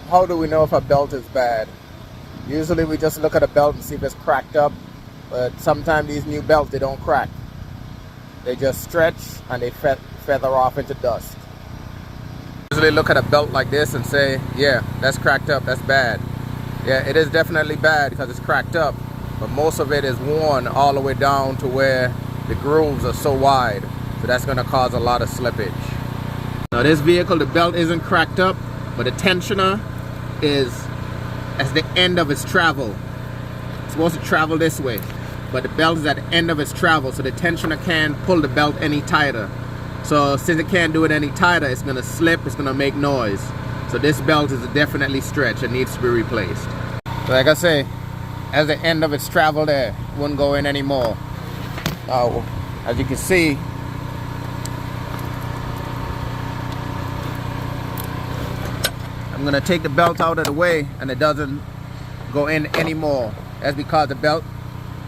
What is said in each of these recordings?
how do we know if a belt is bad? Usually we just look at a belt and see if it's cracked up, but sometimes these new belts, they don't crack. They just stretch and they feather off into dust. Usually look at a belt like this and say, yeah, that's cracked up, that's bad. Yeah, it is definitely bad because it's cracked up, but most of it is worn all the way down to where the grooves are so wide, so that's going to cause a lot of slippage. Now this vehicle, the belt isn't cracked up, but the tensioner is at the end of its travel. It's supposed to travel this way, but the belt is at the end of its travel, so the tensioner can't pull the belt any tighter. So since it can't do it any tighter, it's going to slip, it's going to make noise. So this belt is definitely stretched and needs to be replaced. So like I say, at the end of its travel there, it wouldn't go in anymore. Now, as you can see, I'm going to take the belt out of the way and it doesn't go in anymore. That's because the belt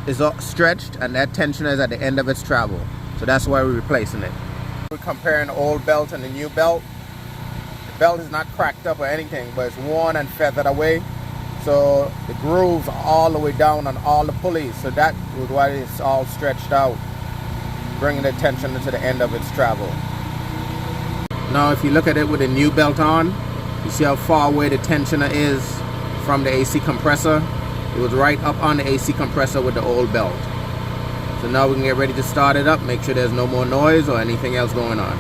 is stretched and that tensioner is at the end of its travel. So that's why we're replacing it. We're comparing the old belt and the new belt. The belt is not cracked up or anything, but it's worn and feathered away. So the grooves are all the way down on all the pulleys. So that is why it's all stretched out, bringing the tensioner to the end of its travel. Now if you look at it with the new belt on, you see how far away the tensioner is from the AC compressor. It was right up on the AC compressor with the old belt. So now we can get ready to start it up, make sure there's no more noise or anything else going on.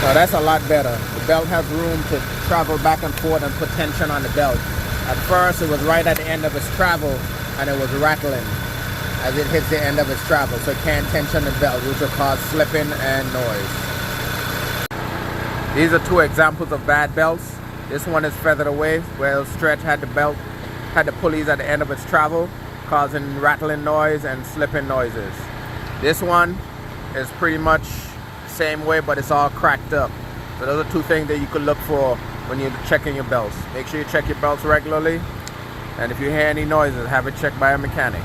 Now that's a lot better. The belt has room to travel back and forth and put tension on the belt. At first it was right at the end of its travel and it was rattling as it hits the end of its travel, so it can't tension the belt, which will cause slipping and noise. These are two examples of bad belts. This one is feathered away, where stretch had the pulleys at the end of its travel, causing rattling noise and slipping noises. This one is pretty much the same way, but it's all cracked up. So those are two things that you could look for when you're checking your belts. Make sure you check your belts regularly, and if you hear any noises, have it checked by a mechanic.